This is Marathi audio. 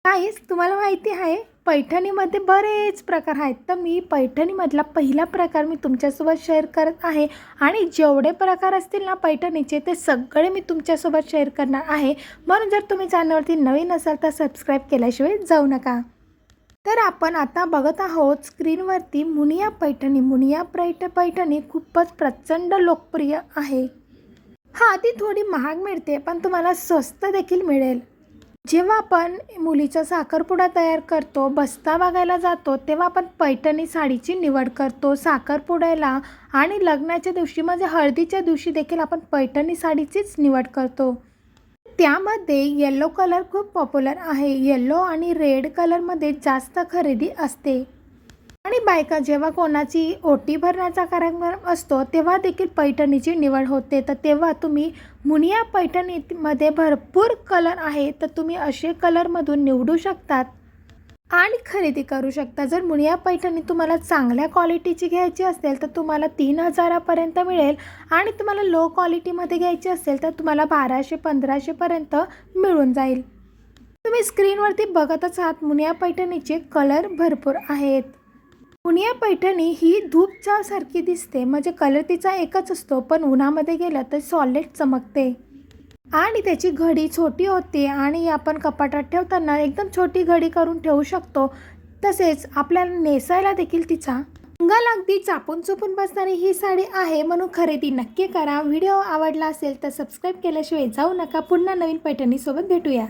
गाईज तुम्हाला माहिती आहे पैठणीमध्ये बरेच प्रकार आहेत, तर मी पैठणीमधला पहिला प्रकार मी तुमच्यासोबत शेअर करत आहे आणि जेवढे प्रकार असतील ना पैठणीचे ते सगळे मी तुमच्यासोबत शेअर करणार आहे। म्हणून जर तुम्ही चॅनलवरती नवीन असाल तर सबस्क्राईब केल्याशिवाय जाऊ नका। तर आपण आता बघत आहोत स्क्रीनवरती मुनिया पैठणी। मुनिया पैठणी खूपच प्रचंड लोकप्रिय आहे। ती थोडी महाग मिळते पण तुम्हाला स्वस्त देखील मिळेल। जेव्हा आपण मुलीचा साखरपुडा तयार करतो, बस्ता बघायला जातो, तेव्हा आपण पैठणी साडीची निवड करतो। साखरपुड्याला आणि लग्नाच्या दिवशी म्हणजे हळदीच्या दिवशी देखील आपण पैठणी साडीचीच निवड करतो। त्यामध्ये येलो कलर खूप पॉप्युलर आहे। येलो आणि रेड कलरमध्ये जास्त खरेदी असते। आणि बायका जेव्हा कोणाची ओटी भरण्याचा कार्यक्रम असतो तेव्हा देखील पैठणीची निवड होते। तर तेव्हा तुम्ही मुनिया पैठणीमध्ये भरपूर कलर आहे, तर तुम्ही असे कलरमधून निवडू शकतात आणि खरेदी करू शकता। जर मुनिया पैठणी तुम्हाला चांगल्या क्वालिटीची घ्यायची असेल तर तुम्हाला 3000 पर्यंत मिळेल आणि तुम्हाला लो क्वालिटीमध्ये घ्यायची असेल तर तुम्हाला 1200-1500 पर्यंत मिळून जाईल। तुम्ही स्क्रीनवरती बघतच आहात मुनिया पैठणीचे कलर भरपूर आहेत। मुनिया पैठणी ही धूपच्या सारखी दिसते, म्हणजे कलर तिचा एकच असतो, पण उन्हामध्ये गेलं तर सॉलिड चमकते आणि त्याची घडी छोटी होते आणि आपण कपाटात ठेवताना एकदम छोटी घडी करून ठेवू शकतो। तसेच आपल्याला नेसायला देखील तिचा अंगाला अगदी चापून चुपून बसणारी ही साडी आहे, म्हणून खरेदी नक्की करा। व्हिडिओ आवडला असेल तर सबस्क्राईब केल्याशिवाय जाऊ नका। पुन्हा नवीन पैठणीसोबत भेटूया।